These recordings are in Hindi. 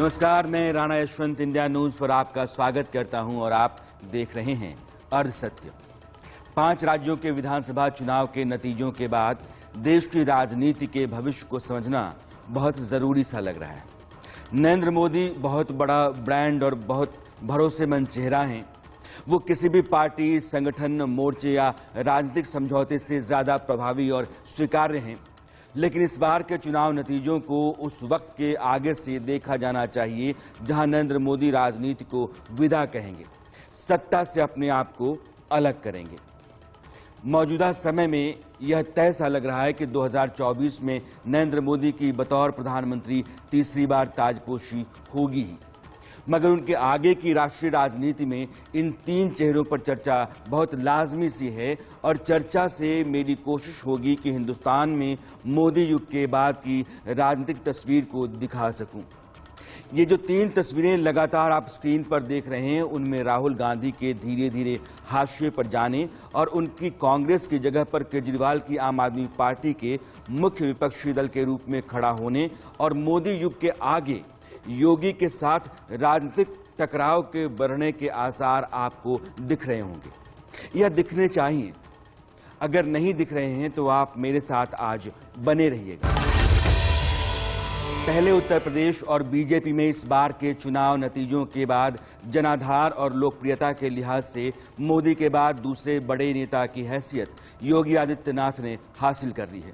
नमस्कार, मैं राणा यशवंत इंडिया न्यूज पर आपका स्वागत करता हूं और आप देख रहे हैं अर्धसत्य। 5 राज्यों के विधानसभा चुनाव के नतीजों के बाद देश की राजनीति के भविष्य को समझना बहुत जरूरी सा लग रहा है। नरेंद्र मोदी बहुत बड़ा ब्रांड और बहुत भरोसेमंद चेहरा हैं। वो किसी भी पार्टी, संगठन, मोर्चे या राजनीतिक समझौते से ज्यादा प्रभावी और स्वीकार्य हैं। लेकिन इस बार के चुनाव नतीजों को उस वक्त के आगे से देखा जाना चाहिए जहां नरेंद्र मोदी राजनीति को विदा कहेंगे, सत्ता से अपने आप को अलग करेंगे। मौजूदा समय में यह तय सा लग रहा है कि 2024 में नरेंद्र मोदी की बतौर प्रधानमंत्री तीसरी बार ताजपोशी होगी ही, मगर उनके आगे की राष्ट्रीय राजनीति में इन 3 चेहरों पर चर्चा बहुत लाजमी सी है। और चर्चा से मेरी कोशिश होगी कि हिंदुस्तान में मोदी युग के बाद की राजनीतिक तस्वीर को दिखा सकूं। ये जो 3 तस्वीरें लगातार आप स्क्रीन पर देख रहे हैं, उनमें राहुल गांधी के धीरे धीरे हाशिए पर जाने और उनकी कांग्रेस की जगह पर केजरीवाल की आम आदमी पार्टी के मुख्य विपक्षी दल के रूप में खड़ा होने और मोदी युग के आगे योगी के साथ राजनीतिक टकराव के बढ़ने के आसार आपको दिख रहे होंगे या दिखने चाहिए। अगर नहीं दिख रहे हैं तो आप मेरे साथ आज बने रहिएगा। पहले उत्तर प्रदेश और बीजेपी में इस बार के चुनाव नतीजों के बाद जनाधार और लोकप्रियता के लिहाज से मोदी के बाद दूसरे बड़े नेता की हैसियत योगी आदित्यनाथ ने हासिल कर ली है।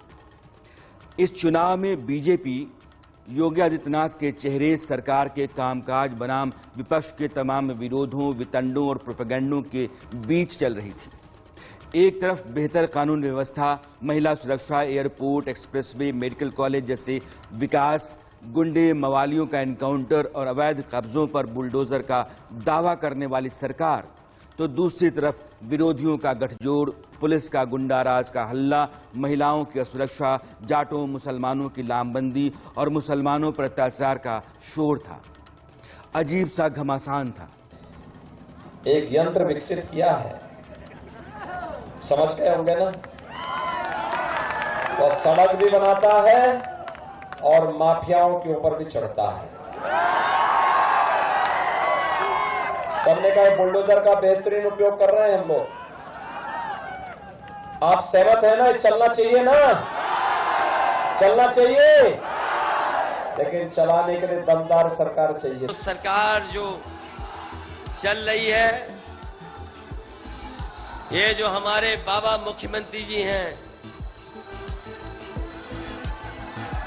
इस चुनाव में बीजेपी योगी आदित्यनाथ के चेहरे सरकार के कामकाज बनाम विपक्ष के तमाम विरोधों, वितंडों और प्रोपेगेंडों के बीच चल रही थी। एक तरफ बेहतर कानून व्यवस्था, महिला सुरक्षा, एयरपोर्ट, एक्सप्रेसवे, मेडिकल कॉलेज जैसे विकास, गुंडे मवालियों का एनकाउंटर और अवैध कब्जों पर बुलडोजर का दावा करने वाली सरकार, तो दूसरी तरफ विरोधियों का गठजोड़, पुलिस का गुंडाराज का हल्ला, महिलाओं की असुरक्षा, जाटों मुसलमानों की लामबंदी और मुसलमानों पर अत्याचार का शोर था। अजीब सा घमासान था। एक यंत्र विकसित किया है, समझ गए होंगे ना? वह सड़क भी बनाता है और माफियाओं के ऊपर भी चढ़ता है। हमने कहा बुलडोजर का बेहतरीन उपयोग कर रहे हैं हम लोग। आप सहमत है ना? चलना चाहिए ना? चलना चाहिए, लेकिन चलाने के लिए दमदार सरकार चाहिए। तो सरकार जो चल रही है, ये जो हमारे बाबा मुख्यमंत्री जी हैं,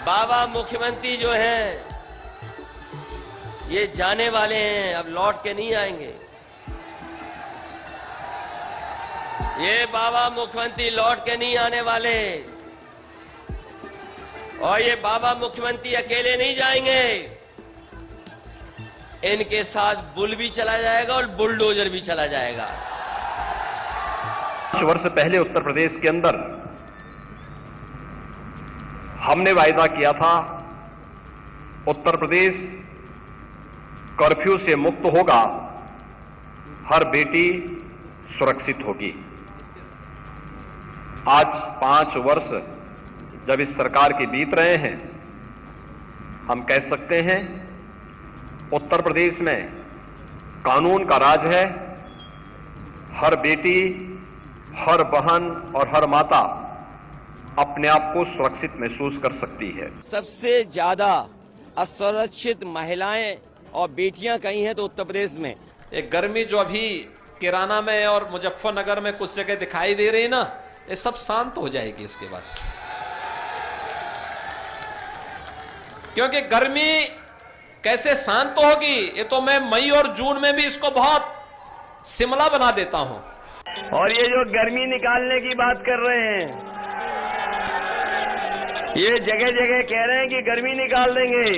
बाबा मुख्यमंत्री जो हैं ये जाने वाले हैं, अब लौट के नहीं आएंगे। ये बाबा मुख्यमंत्री लौट के नहीं आने वाले और ये बाबा मुख्यमंत्री अकेले नहीं जाएंगे, इनके साथ बुल भी चला जाएगा और बुलडोजर भी चला जाएगा। 5 वर्ष पहले उत्तर प्रदेश के अंदर हमने वायदा किया था उत्तर प्रदेश कर्फ्यू से मुक्त होगा, हर बेटी सुरक्षित होगी। आज 5 वर्ष जब इस सरकार के बीत रहे हैं, हम कह सकते हैं उत्तर प्रदेश में कानून का राज है। हर बेटी, हर बहन और हर माता अपने आप को सुरक्षित महसूस कर सकती है। सबसे ज्यादा असुरक्षित महिलाएं और बेटियां कहीं हैं तो उत्तर प्रदेश में। एक गर्मी जो अभी किराना में और मुजफ्फरनगर में कुछ जगह दिखाई दे रही है ना, ये सब शांत हो जाएगी इसके बाद। क्योंकि गर्मी कैसे शांत होगी, ये तो मैं मई और जून में भी इसको बहुत शिमला बना देता हूं। और ये जो गर्मी निकालने की बात कर रहे हैं, ये जगह जगह कह रहे हैं कि गर्मी निकाल देंगे,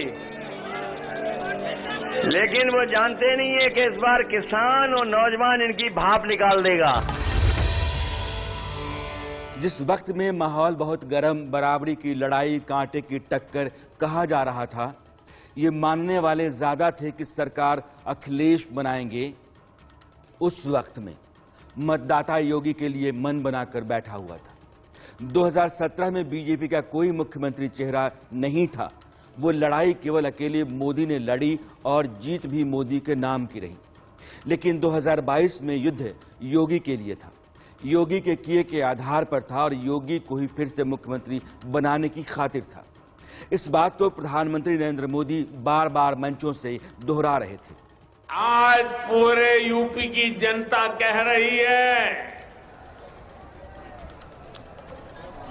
लेकिन वो जानते नहीं है कि इस बार किसान और नौजवान इनकी भाप निकाल देगा। जिस वक्त में माहौल बहुत गर्म, बराबरी की लड़ाई, कांटे की टक्कर कहा जा रहा था, ये मानने वाले ज्यादा थे कि सरकार अखिलेश बनाएंगे। उस वक्त में मतदाता योगी के लिए मन बनाकर बैठा हुआ था। 2017 में बीजेपी का कोई मुख्यमंत्री चेहरा नहीं था, वो लड़ाई केवल अकेले मोदी ने लड़ी और जीत भी मोदी के नाम की रही। लेकिन 2022 में युद्ध योगी के लिए था, योगी के किए के आधार पर था और योगी को ही फिर से मुख्यमंत्री बनाने की खातिर था। इस बात को प्रधानमंत्री नरेंद्र मोदी बार बार मंचों से दोहरा रहे थे। आज पूरे यूपी की जनता कह रही है,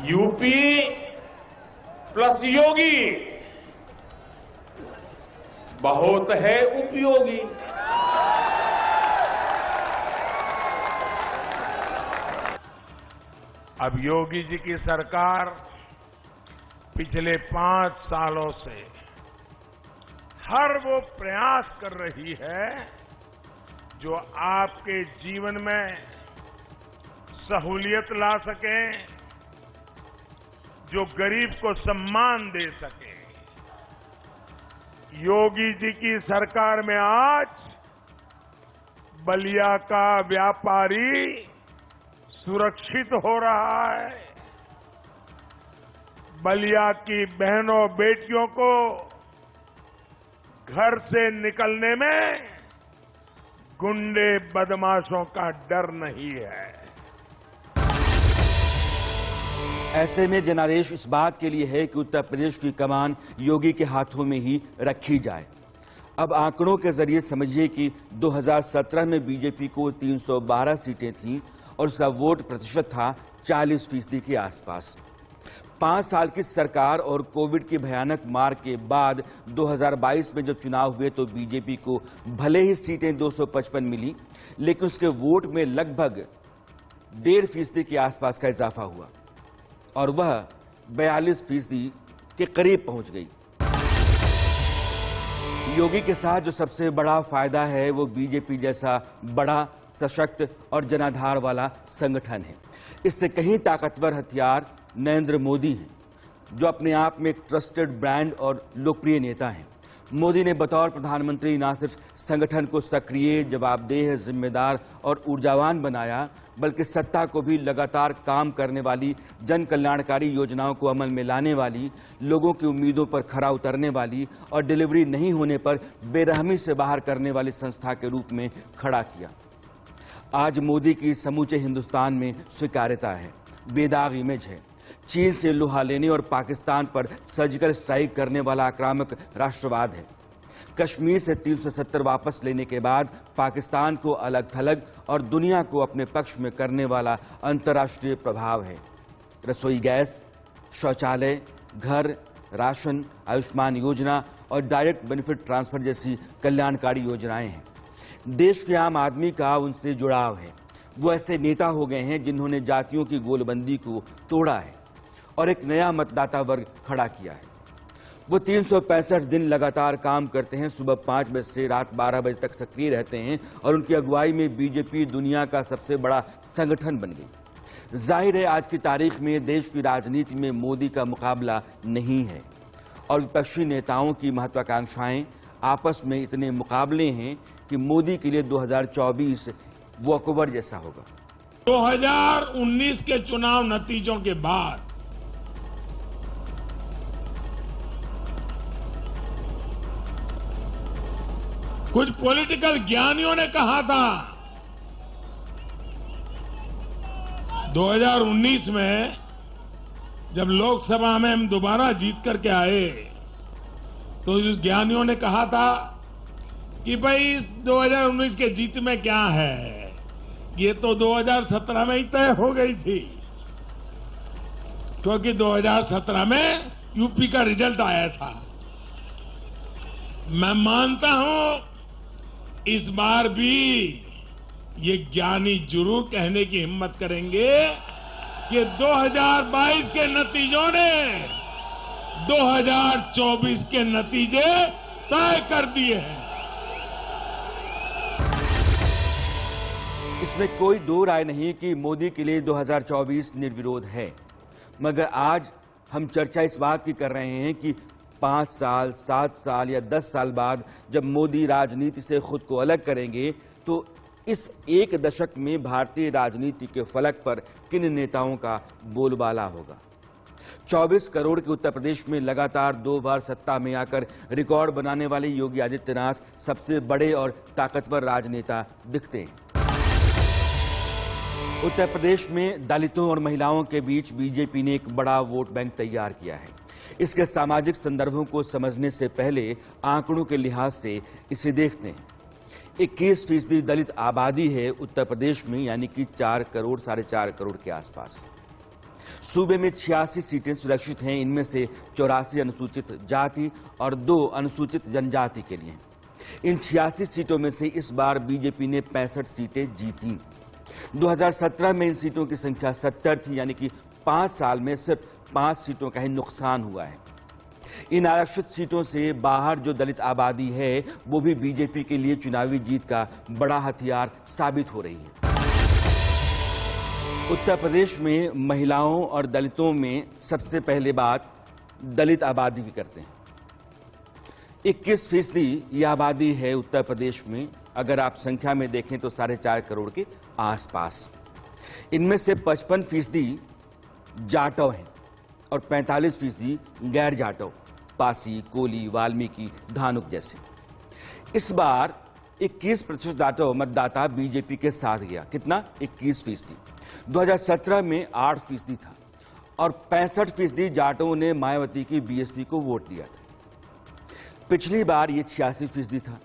यूपी प्लस योगी बहुत है उपयोगी। अब योगी जी की सरकार पिछले 5 सालों से हर वो प्रयास कर रही है जो आपके जीवन में सहूलियत ला सके, जो गरीब को सम्मान दे सके। योगी जी की सरकार में आज बलिया का व्यापारी सुरक्षित हो रहा है, बलिया की बहनों बेटियों को घर से निकलने में गुंडे बदमाशों का डर नहीं है। ऐसे में जनादेश इस बात के लिए है कि उत्तर प्रदेश की कमान योगी के हाथों में ही रखी जाए। अब आंकड़ों के जरिए समझिए कि 2017 में बीजेपी को 312 सीटें थीं और उसका वोट प्रतिशत था 40% के आसपास। 5 साल की सरकार और कोविड की भयानक मार के बाद 2022 में जब चुनाव हुए तो बीजेपी को भले ही सीटें 255 मिली, लेकिन उसके वोट में लगभग 1.5% के आसपास का इजाफा हुआ और वह 42% के करीब पहुंच गई। योगी के साथ जो सबसे बड़ा फायदा है वो बीजेपी जैसा बड़ा, सशक्त और जनाधार वाला संगठन है। इससे कहीं ताकतवर हथियार नरेंद्र मोदी हैं, जो अपने आप में एक ट्रस्टेड ब्रांड और लोकप्रिय नेता हैं। मोदी ने बतौर प्रधानमंत्री न सिर्फ संगठन को सक्रिय, जवाबदेह, जिम्मेदार और ऊर्जावान बनाया, बल्कि सत्ता को भी लगातार काम करने वाली, जन कल्याणकारी योजनाओं को अमल में लाने वाली, लोगों की उम्मीदों पर खरा उतरने वाली और डिलीवरी नहीं होने पर बेरहमी से बाहर करने वाली संस्था के रूप में खड़ा किया। आज मोदी की समूचे हिंदुस्तान में स्वीकार्यता है, बेदाग इमेज है। चीन से लोहा लेने और पाकिस्तान पर सर्जिकल स्ट्राइक करने वाला आक्रामक राष्ट्रवाद है। कश्मीर से 370 वापस लेने के बाद पाकिस्तान को अलग थलग और दुनिया को अपने पक्ष में करने वाला अंतर्राष्ट्रीय प्रभाव है। रसोई गैस, शौचालय, घर, राशन, आयुष्मान योजना और डायरेक्ट बेनिफिट ट्रांसफर जैसी कल्याणकारी योजनाएं हैं। देश के आम आदमी का उनसे जुड़ाव है। वो ऐसे नेता हो गए हैं जिन्होंने जातियों की गोलबंदी को तोड़ा है और एक नया मतदाता वर्ग खड़ा किया है। वो 365 दिन लगातार काम करते हैं, सुबह 5 बजे से रात 12 बजे तक सक्रिय रहते हैं और उनकी अगुवाई में बीजेपी दुनिया का सबसे बड़ा संगठन बन गई। जाहिर है आज की तारीख में देश की राजनीति में मोदी का मुकाबला नहीं है और विपक्षी नेताओं की महत्वाकांक्षाएं आपस में इतने मुकाबले हैं कि मोदी के लिए 2024 वॉकओवर जैसा होगा। 2019 के चुनाव नतीजों के बाद कुछ पॉलिटिकल ज्ञानियों ने कहा था 2019 में जब लोकसभा में हम दोबारा जीत करके आए तो उस ज्ञानियों ने कहा था कि भाई 2019 के जीत में क्या है, ये तो 2017 में ही तय हो गई थी, क्योंकि 2017 में यूपी का रिजल्ट आया था। मैं मानता हूं इस बार भी ये ज्ञानी जरूर कहने की हिम्मत करेंगे कि 2022 के नतीजों ने 2024 के नतीजे तय कर दिए हैं। इसमें कोई दो राय नहीं कि मोदी के लिए 2024 निर्विरोध है, मगर आज हम चर्चा इस बात की कर रहे हैं कि 5 साल, 7 साल या 10 साल बाद जब मोदी राजनीति से खुद को अलग करेंगे तो इस एक दशक में भारतीय राजनीति के फलक पर किन नेताओं का बोलबाला होगा। 24 करोड़ के उत्तर प्रदेश में लगातार 2 बार सत्ता में आकर रिकॉर्ड बनाने वाले योगी आदित्यनाथ सबसे बड़े और ताकतवर राजनेता दिखते हैं। उत्तर प्रदेश में दलितों और महिलाओं के बीच बीजेपी ने एक बड़ा वोट बैंक तैयार किया है। इसके सामाजिक संदर्भों को समझने से पहले आंकड़ों के लिहाज से इसे देखते हैं। 21% दलित आबादी है उत्तर प्रदेश में, यानी कि 4 करोड़ 4.5 करोड़ के आसपास। सूबे में 86 सीटें सुरक्षित हैं, इनमें से 84 अनुसूचित जाति और 2 अनुसूचित जनजाति के लिए। इन 86 सीटों में से इस बार बीजेपी ने 65 सीटें जीती। 2017 में इन सीटों की संख्या 70 थी, यानी कि 5 साल में सिर्फ 5 सीटों का ही नुकसान हुआ है। इन आरक्षित सीटों से बाहर जो दलित आबादी है वो भी बीजेपी के लिए चुनावी जीत का बड़ा हथियार साबित हो रही है। उत्तर प्रदेश में महिलाओं और दलितों में सबसे पहले बात दलित आबादी की करते हैं। 21% यह आबादी है उत्तर प्रदेश में। अगर आप संख्या में देखें तो 4.5 करोड़ के आसपास। इनमें से 55% जाटव हैं और 45% गैर जाटव, पासी, कोली, वाल्मीकि, धानुक जैसे। इस बार 21% जाटव मतदाता बीजेपी के साथ गया। कितना? 21%। 2017 में 8% था और 65% जाटवों ने मायावती की बीएसपी को वोट दिया था। पिछली बार ये 86% था।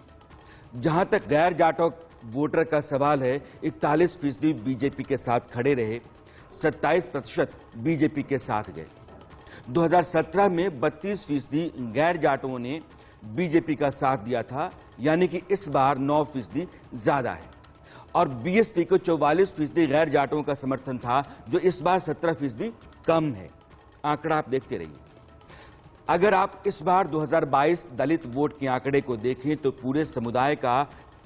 जहां तक गैर जाटव वोटर का सवाल है, 41% बीजेपी के साथ खड़े रहे, 27% बीजेपी के साथ गए। 2017 में 32% गैर जाटवों ने बीजेपी का साथ दिया था, यानी कि इस बार 9% ज्यादा है। और बीएसपी को 44% गैर जाटवों का समर्थन था, जो इस बार 17% कम है। आंकड़ा आप देखते रहिए। अगर आप इस बार 2022 दलित वोट के आंकड़े को देखें तो पूरे समुदाय का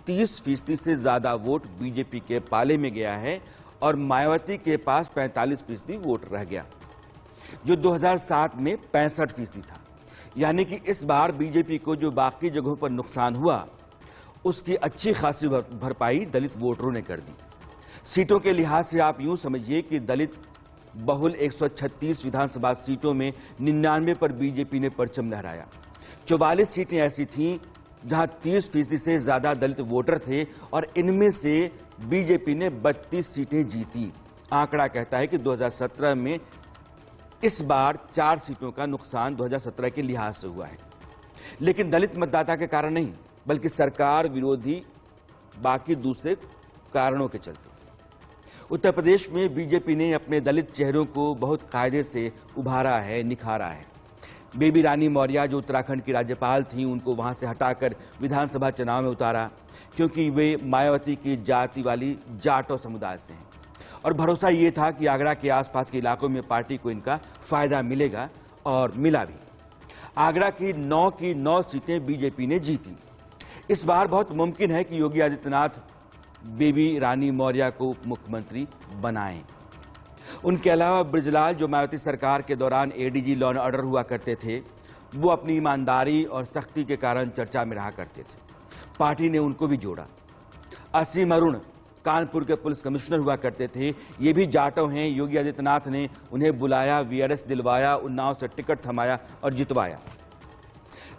30% से ज्यादा वोट बीजेपी के पाले में गया है और मायावती के पास 45% वोट रह गया, जो 2007 में 65% था। यानी कि इस बार बीजेपी को जो बाकी जगहों पर नुकसान हुआ, उसकी अच्छी खासी भरपाई दलित वोटरों ने कर दी। सीटों के लिहाज से आप यूं समझिए कि दलित बहुल 136 विधानसभा सीटों में 99 पर बीजेपी ने परचम लहराया। 44 सीटें ऐसी थीं जहां 30% से ज्यादा दलित वोटर थे और इनमें से बीजेपी ने 32 सीटें जीती। आंकड़ा कहता है कि 2017 में इस बार 4 सीटों का नुकसान 2017 के लिहाज से हुआ है, लेकिन दलित मतदाता के कारण नहीं, बल्कि सरकार विरोधी बाकी दूसरे कारणों के चलते। उत्तर प्रदेश में बीजेपी ने अपने दलित चेहरों को बहुत कायदे से उभारा है, निखारा है। बेबी रानी मौर्य जो उत्तराखंड की राज्यपाल थीं, उनको वहां से हटाकर विधानसभा चुनाव में उतारा, क्योंकि वे मायावती की जाति वाली जाटो समुदाय से हैं और भरोसा ये था कि आगरा के आसपास के इलाकों में पार्टी को इनका फायदा मिलेगा, और मिला भी। आगरा की 9 सीटें बीजेपी ने जीती। इस बार बहुत मुमकिन है कि योगी आदित्यनाथ बेबी रानी मौर्य को मुख्यमंत्री बनाएं। उनके अलावा बृजलाल, जो मायावती सरकार के दौरान एडीजी लॉ एंड ऑर्डर हुआ करते थे, वो अपनी ईमानदारी और सख्ती के कारण चर्चा में रहा करते थे। पार्टी ने उनको भी जोड़ा। असीम अरुण कानपुर के पुलिस कमिश्नर हुआ करते थे, ये भी जाटव हैं। योगी आदित्यनाथ ने उन्हें बुलाया, वीआरएस दिलवाया, उन्नाव से टिकट थमाया और जितवाया।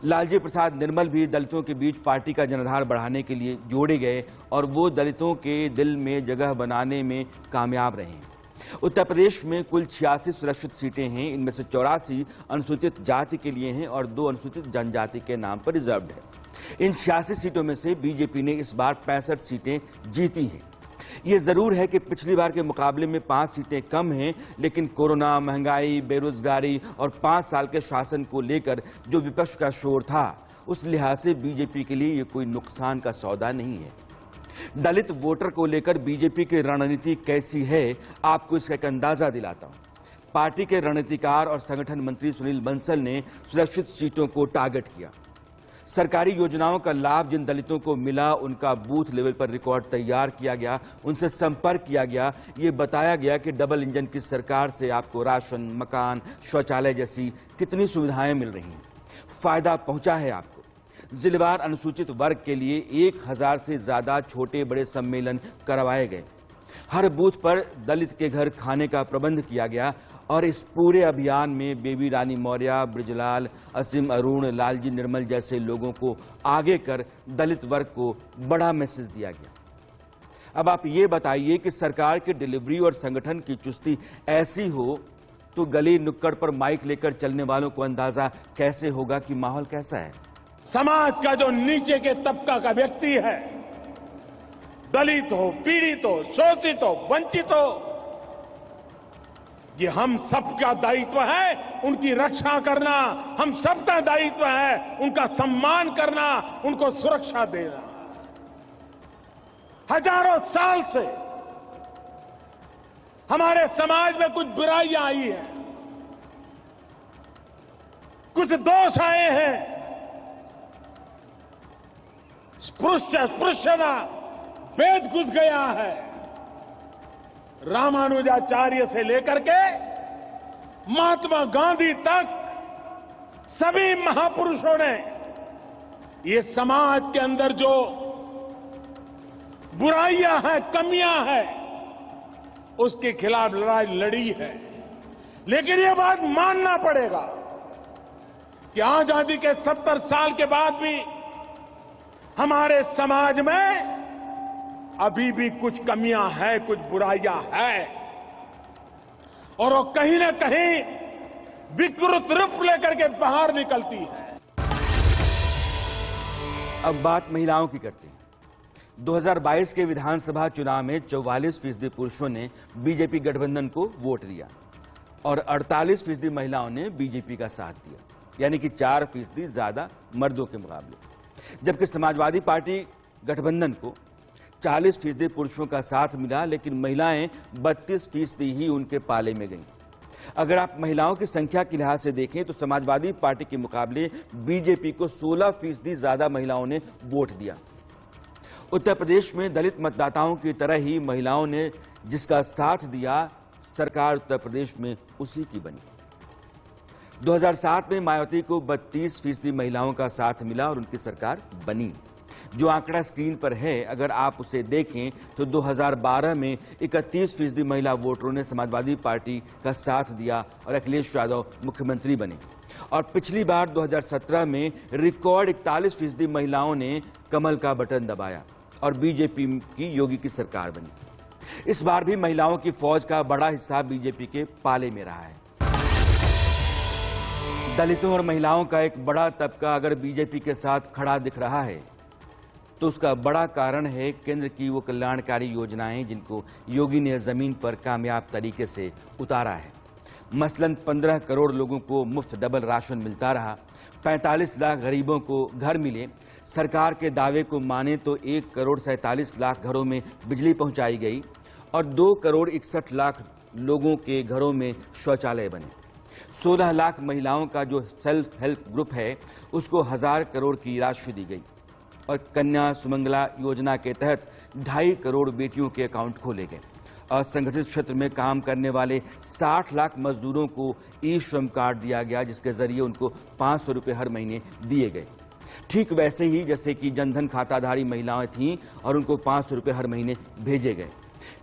लालजी प्रसाद निर्मल भी दलितों के बीच पार्टी का जनाधार बढ़ाने के लिए जोड़े गए और वो दलितों के दिल में जगह बनाने में कामयाब रहे। उत्तर प्रदेश में कुल 86 सुरक्षित सीटें हैं। इनमें से 84 अनुसूचित जाति के लिए हैं और 2 अनुसूचित जनजाति के नाम पर रिजर्व्ड है। इन 86 सीटों में से बीजेपी ने इस बार 65 सीटें जीती हैं। ये जरूर है कि पिछली बार के मुकाबले में 5 सीटें कम हैं, लेकिन कोरोना, महंगाई, बेरोजगारी और 5 साल के शासन को लेकर जो विपक्ष का शोर था, उस लिहाज से बीजेपी के लिए ये कोई नुकसान का सौदा नहीं है। दलित वोटर को लेकर बीजेपी की रणनीति कैसी है, आपको इसका एक अंदाजा दिलाता हूं। पार्टी के रणनीतिकार और संगठन मंत्री सुनील बंसल ने सुरक्षित सीटों को टारगेट किया। सरकारी योजनाओं का लाभ जिन दलितों को मिला, उनका बूथ लेवल पर रिकॉर्ड तैयार किया गया, उनसे संपर्क किया गया। ये बताया गया कि डबल इंजन की सरकार से आपको राशन, मकान, शौचालय जैसी कितनी सुविधाएं मिल रही हैं, फायदा पहुंचा है आपको। जिलेवार अनुसूचित वर्ग के लिए 1000 से ज्यादा छोटे बड़े सम्मेलन करवाए गए। हर बूथ पर दलित के घर खाने का प्रबंध किया गया और इस पूरे अभियान में बेबी रानी मौर्य, ब्रिजलाल, असीम अरुण, लालजी निर्मल जैसे लोगों को आगे कर दलित वर्ग को बड़ा मैसेज दिया गया। अब आप ये बताइए कि सरकार की डिलीवरी और संगठन की चुस्ती ऐसी हो तो गली नुक्कड़ पर माइक लेकर चलने वालों को अंदाजा कैसे होगा कि माहौल कैसा है। समाज का जो नीचे के तबका का व्यक्ति है, दलित हो, पीड़ित हो, शोषित हो, वंचित हो, ये हम सबका दायित्व है उनकी रक्षा करना, हम सबका दायित्व है उनका सम्मान करना, उनको सुरक्षा देना। हजारों साल से हमारे समाज में कुछ बुराइयां आई हैं, कुछ दोष आए हैं, स्पृश्यता वेद घुस गया है। रामानुजाचार्य से लेकर के महात्मा गांधी तक सभी महापुरुषों ने ये समाज के अंदर जो बुराइयां हैं, कमियां हैं, उसके खिलाफ लड़ाई लड़ी है। लेकिन ये बात मानना पड़ेगा कि आजादी के 70 साल के बाद भी हमारे समाज में अभी भी कुछ कमियां हैं, कुछ बुराइयां हैं और वो कहीं ना कहीं विकृत रूप लेकर के बाहर निकलती है। अब बात महिलाओं की करते हैं। 2022 के विधानसभा चुनाव में 44% पुरुषों ने बीजेपी गठबंधन को वोट दिया और 48% महिलाओं ने बीजेपी का साथ दिया, यानी कि 4% ज्यादा मर्दों के मुकाबले। जबकि समाजवादी पार्टी गठबंधन को 40% पुरुषों का साथ मिला, लेकिन महिलाएं 32% ही उनके पाले में गईं। अगर आप महिलाओं की संख्या के लिहाज से देखें तो समाजवादी पार्टी के मुकाबले बीजेपी को 16% ज्यादा महिलाओं ने वोट दिया। उत्तर प्रदेश में दलित मतदाताओं की तरह ही महिलाओं ने जिसका साथ दिया, सरकार उत्तर प्रदेश में उसी की बनी। 2007 में मायावती को 32% महिलाओं का साथ मिला और उनकी सरकार बनी। जो आंकड़ा स्क्रीन पर है, अगर आप उसे देखें तो 2012 में 31% महिला वोटरों ने समाजवादी पार्टी का साथ दिया और अखिलेश यादव मुख्यमंत्री बने। और पिछली बार 2017 में रिकॉर्ड 41% महिलाओं ने कमल का बटन दबाया और बीजेपी की योगी की सरकार बनी। इस बार भी महिलाओं की फौज का बड़ा हिस्सा बीजेपी के पाले में रहा है। दलितों और महिलाओं का एक बड़ा तबका अगर बीजेपी के साथ खड़ा दिख रहा है तो उसका बड़ा कारण है केंद्र की वो कल्याणकारी योजनाएं जिनको योगी ने जमीन पर कामयाब तरीके से उतारा है। मसलन 15 करोड़ लोगों को मुफ्त डबल राशन मिलता रहा, 45 लाख गरीबों को घर मिले, सरकार के दावे को माने तो 1 करोड़ 47 लाख घरों में बिजली पहुंचाई गई और 2 करोड़ 61 लाख लोगों के घरों में शौचालय बने। 16 लाख महिलाओं का जो सेल्फ हेल्प ग्रुप है उसको 1000 करोड़ की राशि दी गई और कन्या सुमंगला योजना के तहत 2.5 करोड़ बेटियों के अकाउंट खोले गए। असंगठित क्षेत्र में काम करने वाले 60 लाख मजदूरों को ई श्रम कार्ड दिया गया, जिसके जरिए उनको 500 रुपये हर महीने दिए गए। ठीक वैसे ही जैसे कि जनधन खाताधारी महिलाएं थीं और उनको 500 रुपये हर महीने भेजे गए।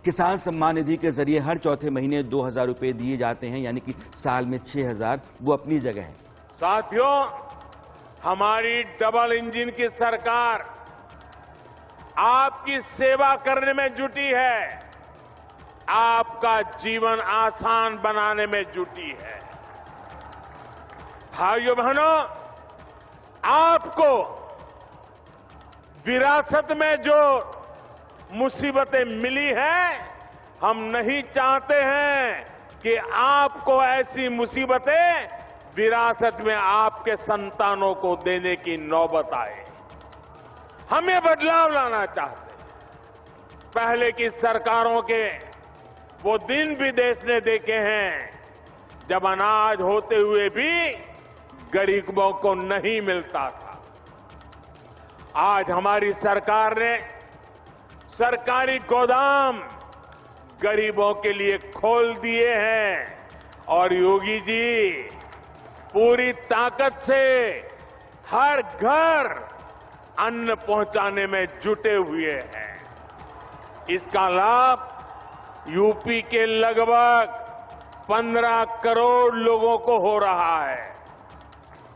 किसान सम्मान निधि के जरिए हर चौथे महीने 2000 रुपये दिए जाते हैं, यानी कि साल में 6000। वो अपनी जगह है। साथियों, हमारी डबल इंजन की सरकार आपकी सेवा करने में जुटी है, आपका जीवन आसान बनाने में जुटी है। भाइयों बहनों, आपको विरासत में जो मुसीबतें मिली हैं, हम नहीं चाहते हैं कि आपको ऐसी मुसीबतें विरासत में आपके संतानों को देने की नौबत आए। हम ये बदलाव लाना चाहते हैं। पहले की सरकारों के वो दिन भी देश ने देखे हैं जब अनाज होते हुए भी गरीबों को नहीं मिलता था। आज हमारी सरकार ने सरकारी गोदाम गरीबों के लिए खोल दिए हैं और योगी जी पूरी ताकत से हर घर अन्न पहुंचाने में जुटे हुए हैं। इसका लाभ यूपी के लगभग 15 करोड़ लोगों को हो रहा है।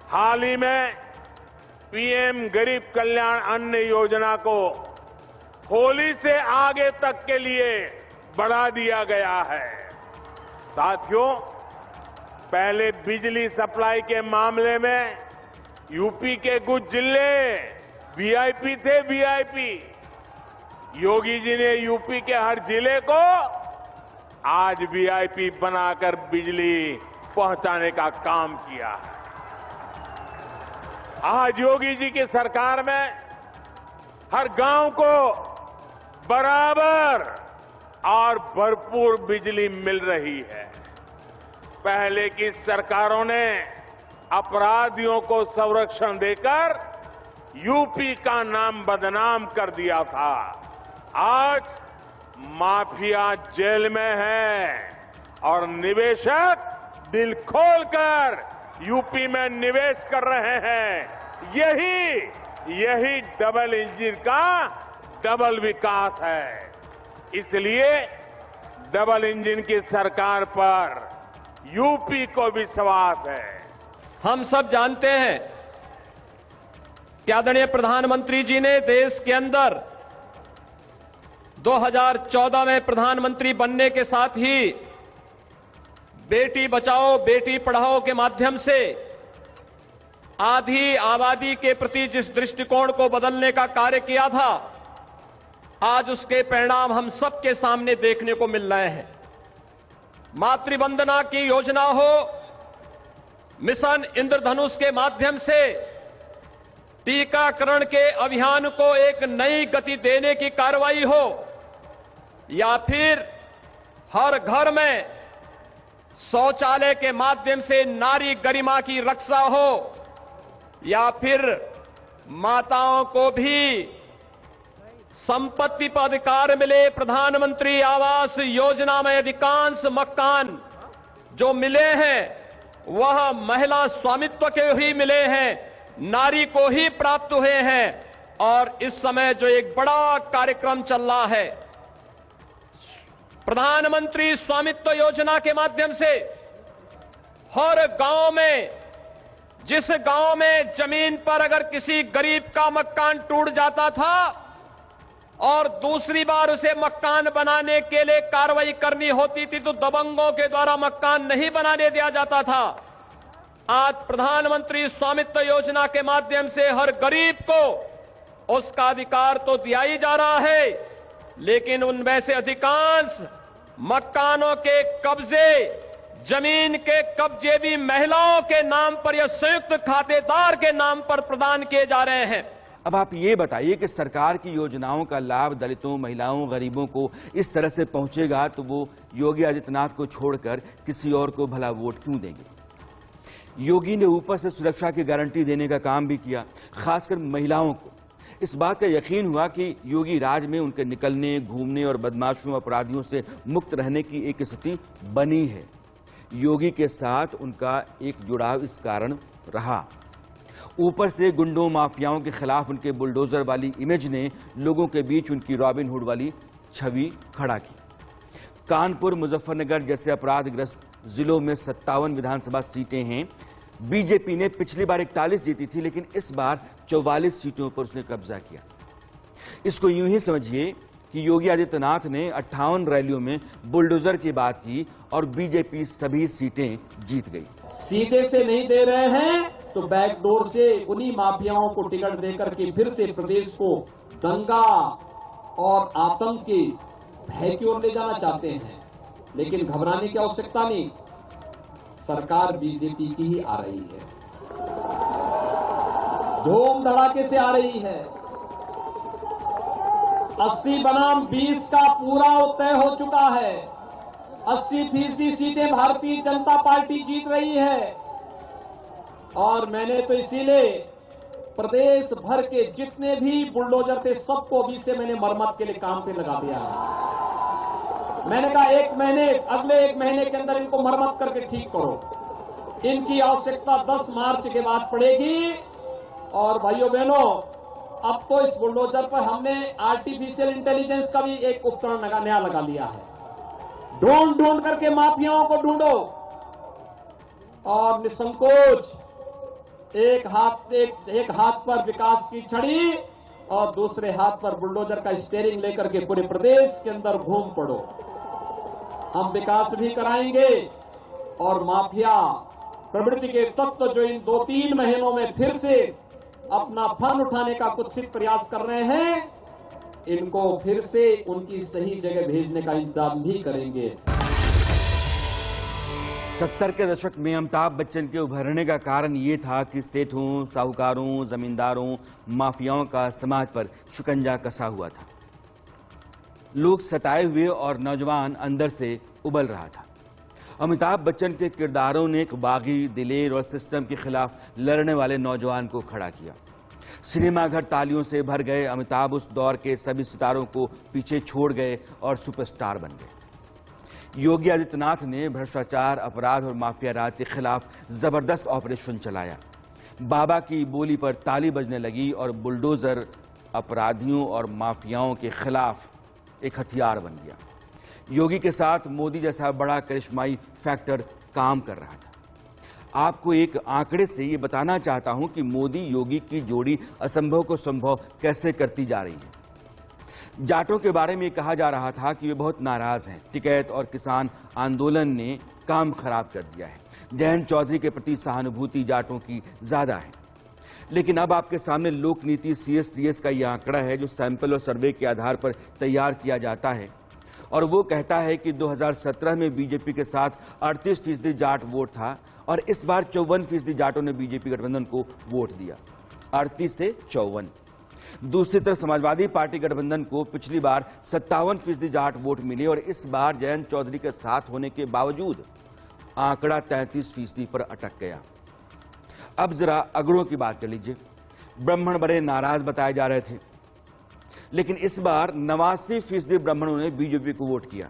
हाल ही में पीएम गरीब कल्याण अन्न योजना को होली से आगे तक के लिए बढ़ा दिया गया है। साथियों, पहले बिजली सप्लाई के मामले में यूपी के कुछ जिले वीआईपी थे, वीआईपी। योगी जी ने यूपी के हर जिले को आज वीआईपी बनाकर बिजली पहुंचाने का काम किया है। आज योगी जी की सरकार में हर गांव को बराबर और भरपूर बिजली मिल रही है। पहले की सरकारों ने अपराधियों को संरक्षण देकर यूपी का नाम बदनाम कर दिया था। आज माफिया जेल में है और निवेशक दिल खोलकर यूपी में निवेश कर रहे हैं। यही डबल इंजन का डबल विकास है। इसलिए डबल इंजन की सरकार पर यूपी को विश्वास है। हम सब जानते हैं कि आदरणीय प्रधानमंत्री जी ने देश के अंदर 2014 में प्रधानमंत्री बनने के साथ ही बेटी बचाओ बेटी पढ़ाओ के माध्यम से आधी आबादी के प्रति जिस दृष्टिकोण को बदलने का कार्य किया था, आज उसके परिणाम हम सबके सामने देखने को मिल रहे हैं। मातृवंदना की योजना हो, मिशन इंद्रधनुष के माध्यम से टीकाकरण के अभियान को एक नई गति देने की कार्रवाई हो, या फिर हर घर में शौचालय के माध्यम से नारी गरिमा की रक्षा हो, या फिर माताओं को भी संपत्ति पर अधिकार मिले। प्रधानमंत्री आवास योजना में अधिकांश मकान जो मिले हैं वह महिला स्वामित्व के ही मिले हैं, नारी को ही प्राप्त हुए हैं। और इस समय जो एक बड़ा कार्यक्रम चल रहा है, प्रधानमंत्री स्वामित्व योजना के माध्यम से हर गांव में, जिस गांव में जमीन पर अगर किसी गरीब का मकान टूट जाता था और दूसरी बार उसे मकान बनाने के लिए कार्रवाई करनी होती थी तो दबंगों के द्वारा मकान नहीं बनाने दिया जाता था। आज प्रधानमंत्री स्वामित्व योजना के माध्यम से हर गरीब को उसका अधिकार तो दिया ही जा रहा है, लेकिन उनमें से अधिकांश मकानों के कब्जे, जमीन के कब्जे भी महिलाओं के नाम पर या संयुक्त खातेदार के नाम पर प्रदान किए जा रहे हैं। अब आप ये बताइए कि सरकार की योजनाओं का लाभ दलितों, महिलाओं, गरीबों को इस तरह से पहुंचेगा तो वो योगी आदित्यनाथ को छोड़कर किसी और को भला वोट क्यों देंगे? योगी ने ऊपर से सुरक्षा की गारंटी देने का काम भी किया, खासकर महिलाओं को। इस बात का यकीन हुआ कि योगी राज में उनके निकलने, घूमने और बदमाशों, अपराधियों से मुक्त रहने की एक स्थिति बनी है। योगी के साथ उनका एक जुड़ाव इस कारण रहा। ऊपर से गुंडों, माफियाओं के खिलाफ उनके बुलडोजर वाली इमेज ने लोगों के बीच उनकी रॉबिन हुड वाली छवि खड़ा की। कानपुर, मुजफ्फरनगर जैसे अपराधग्रस्त जिलों में 57 विधानसभा सीटें हैं। बीजेपी ने पिछली बार 41 जीती थी, लेकिन इस बार 44 सीटों पर उसने कब्जा किया। इसको यूं ही समझिए कि योगी आदित्यनाथ ने 58 रैलियों में बुलडोजर की बात की और बीजेपी सभी सीटें जीत गई। सीधे से नहीं दे रहे हैं तो बैकडोर से उन्हीं माफियाओं को टिकट देकर के फिर से प्रदेश को दंगा और आतंक के भय की ओर ले जाना चाहते हैं। लेकिन घबराने की आवश्यकता नहीं, सरकार बीजेपी की ही आ रही है, धूम धड़ाके से आ रही है। 80 बनाम 20 का पूरा तय हो चुका है। 80% सीटें भारतीय जनता पार्टी जीत रही है। और मैंने तो इसीलिए प्रदेश भर के जितने भी बुलडोजर थे सबको अभी से मैंने मरम्मत के लिए काम पे लगा दिया है। मैंने कहा अगले एक महीने के अंदर इनको मरम्मत करके ठीक करो। इनकी आवश्यकता 10 मार्च के बाद पड़ेगी। और भाइयों बहनों, अब तो इस बुलडोजर पर हमने आर्टिफिशियल इंटेलिजेंस का भी एक उपकरण नया लगा लिया है। ढूंढ ढूंढ करके माफियाओं को ढूंढो और निसंकोच एक हाथ पर विकास की छड़ी और दूसरे हाथ पर बुलडोजर का स्टीयरिंग लेकर के पूरे प्रदेश के अंदर घूम पड़ो। हम विकास भी कराएंगे और माफिया प्रवृत्ति के तत्व जो इन 2-3 महीनों में फिर से अपना फन उठाने का कुत्सित प्रयास कर रहे हैं, इनको फिर से उनकी सही जगह भेजने का इंतजाम भी करेंगे। 70 के दशक में अमिताभ बच्चन के उभरने का कारण ये था कि सेठों, साहूकारों, जमींदारों, माफियाओं का समाज पर शिकंजा कसा हुआ था। लोग सताए हुए और नौजवान अंदर से उबल रहा था। अमिताभ बच्चन के किरदारों ने एक बागी, दिलेर और सिस्टम के खिलाफ लड़ने वाले नौजवान को खड़ा किया। सिनेमाघर तालियों से भर गए। अमिताभ उस दौर के सभी सितारों को पीछे छोड़ गए और सुपरस्टार बन गए। योगी आदित्यनाथ ने भ्रष्टाचार, अपराध और माफिया राज के खिलाफ जबरदस्त ऑपरेशन चलाया। बाबा की बोली पर ताली बजने लगी और बुलडोजर अपराधियों और माफियाओं के खिलाफ एक हथियार बन गया। योगी के साथ मोदी जैसा बड़ा करिश्माई फैक्टर काम कर रहा था। आपको एक आंकड़े से ये बताना चाहता हूं कि मोदी योगी की जोड़ी असंभव को संभव कैसे करती जा रही है। जाटों के बारे में कहा जा रहा था कि वे बहुत नाराज हैं। टिकैत और किसान आंदोलन ने काम खराब कर दिया है। जयंत चौधरी के प्रति सहानुभूति जाटों की ज्यादा है। लेकिन अब आपके सामने लोक नीति CSDS का यह आंकड़ा है जो सैंपल और सर्वे के आधार पर तैयार किया जाता है और वो कहता है कि 2017 में बीजेपी के साथ 38% जाट वोट था और इस बार 54% जाटों ने बीजेपी गठबंधन को वोट दिया। 38 से 54। दूसरी तरफ समाजवादी पार्टी गठबंधन को पिछली बार 57% जाट वोट मिले और इस बार जयंत चौधरी के साथ होने के बावजूद आंकड़ा 33% पर अटक गया। अब जरा अगड़ों की बात कर लीजिए। ब्राह्मण बड़े नाराज बताए जा रहे थे, लेकिन इस बार 89% ब्राह्मणों ने बीजेपी को वोट किया,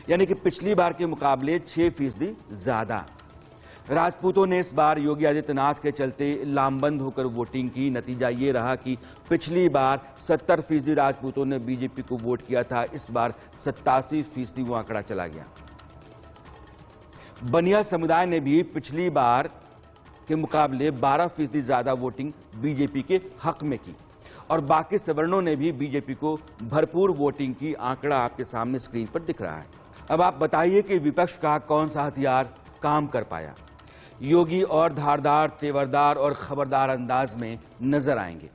यानी कि पिछली बार के मुकाबले 6% ज्यादा। राजपूतों ने इस बार योगी आदित्यनाथ के चलते लामबंद होकर वोटिंग की। नतीजा ये रहा कि पिछली बार 70% राजपूतों ने बीजेपी को वोट किया था, इस बार 87% वो आंकड़ा चला गया। बनिया समुदाय ने भी पिछली बार के मुकाबले 12% ज्यादा वोटिंग बीजेपी के हक में की और बाकी सवर्णों ने भी बीजेपी को भरपूर वोटिंग की। आंकड़ा आपके सामने स्क्रीन पर दिख रहा है। अब आप बताइए कि विपक्ष का कौन सा हथियार काम कर पाया। योगी और धारदार, तेवरदार और खबरदार अंदाज में नजर आएंगे।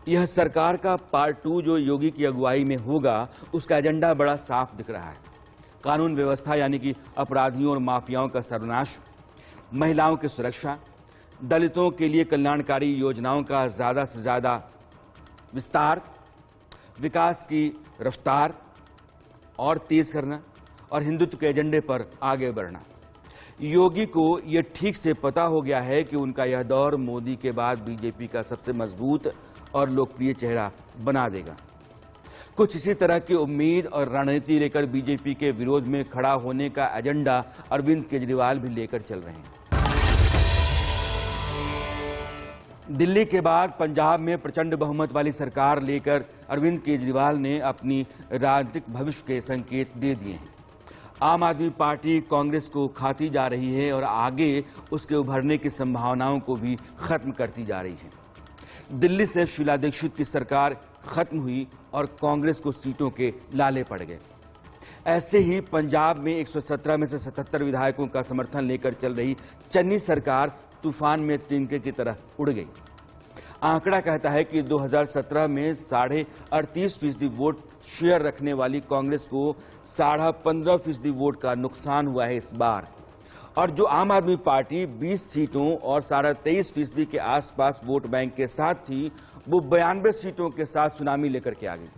यह सरकार का पार्ट 2 जो योगी की अगुवाई में होगा, उसका एजेंडा बड़ा साफ दिख रहा है। कानून व्यवस्था यानी कि अपराधियों और माफियाओं का सर्वनाश, महिलाओं की सुरक्षा, दलितों के लिए कल्याणकारी योजनाओं का ज्यादा से ज्यादा विस्तार, विकास की रफ्तार और तेज करना और हिंदुत्व के एजेंडे पर आगे बढ़ना। योगी को यह ठीक से पता हो गया है कि उनका यह दौर मोदी के बाद बीजेपी का सबसे मजबूत और लोकप्रिय चेहरा बना देगा। कुछ इसी तरह की उम्मीद और रणनीति लेकर बीजेपी के विरोध में खड़ा होने का एजेंडा अरविंद केजरीवाल भी लेकर चल रहे हैं। दिल्ली के बाद पंजाब में प्रचंड बहुमत वाली सरकार लेकर अरविंद केजरीवाल ने अपनी राजनीतिक भविष्य के संकेत दे दिए हैं। आम आदमी पार्टी कांग्रेस को खाती जा रही है और आगे उसके उभरने की संभावनाओं को भी खत्म करती जा रही है। दिल्ली से शीला दीक्षित की सरकार खत्म हुई और कांग्रेस को सीटों के लाले पड़ गए। ऐसे ही पंजाब में 117 में से 77 विधायकों का समर्थन लेकर चल रही चन्नी सरकार तूफान में तिनके की तरह उड़ गई। आंकड़ा कहता है कि 2017 में 38.5% वोट शेयर रखने वाली कांग्रेस को 15.5% वोट का नुकसान हुआ है इस बार, और जो आम आदमी पार्टी 20 सीटों और 23.5% के आसपास वोट बैंक के साथ थी, वो 92 सीटों के साथ सुनामी लेकर के आ गई।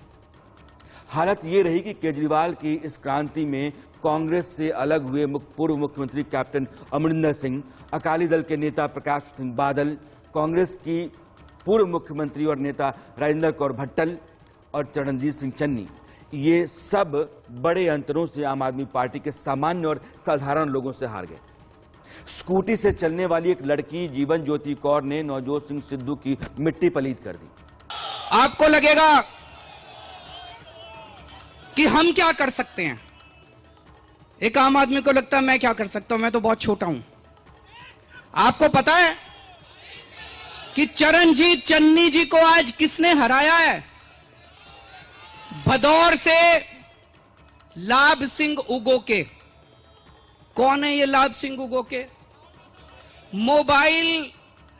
हालत ये रही कि केजरीवाल की इस क्रांति में कांग्रेस से अलग हुए पूर्व मुख्यमंत्री कैप्टन अमरिंदर सिंह, अकाली दल के नेता प्रकाश सिंह बादल, कांग्रेस की पूर्व मुख्यमंत्री और नेता राजेंद्र कौर भट्टल और चरणजीत सिंह चन्नी, ये सब बड़े अंतरों से आम आदमी पार्टी के सामान्य और साधारण लोगों से हार गए। स्कूटी से चलने वाली एक लड़की जीवन ज्योति कौर ने नवजोत सिंह सिद्धू की मिट्टी पलीत कर दी। आपको लगेगा कि हम क्या कर सकते हैं। एक आम आदमी को लगता है मैं क्या कर सकता हूं, मैं तो बहुत छोटा हूं। आपको पता है कि चरणजीत चन्नी जी को आज किसने हराया है? भदौर से लाभ सिंह उगोके। कौन है ये लाभ सिंह उगोके? मोबाइल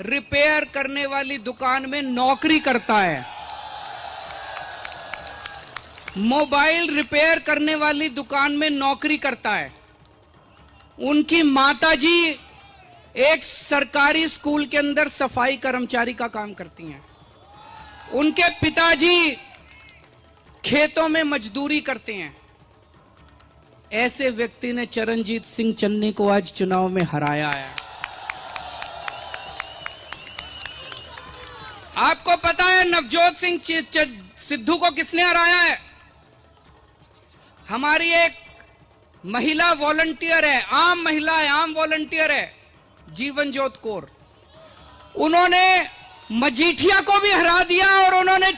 रिपेयर करने वाली दुकान में नौकरी करता है। मोबाइल रिपेयर करने वाली दुकान में नौकरी करता है। उनकी माताजी एक सरकारी स्कूल के अंदर सफाई कर्मचारी का काम करती हैं। उनके पिताजी खेतों में मजदूरी करते हैं। ऐसे व्यक्ति ने चरणजीत सिंह चन्नी को आज चुनाव में हराया है। आपको पता है नवजोत सिंह सिद्धू को किसने हराया है? हमारी एक महिला वॉलंटियर है, आम महिला है, आम वॉलंटियर है, जीवनज्योत कौर। उन्होंने मजीठिया को भी हरा दिया और उन्होंने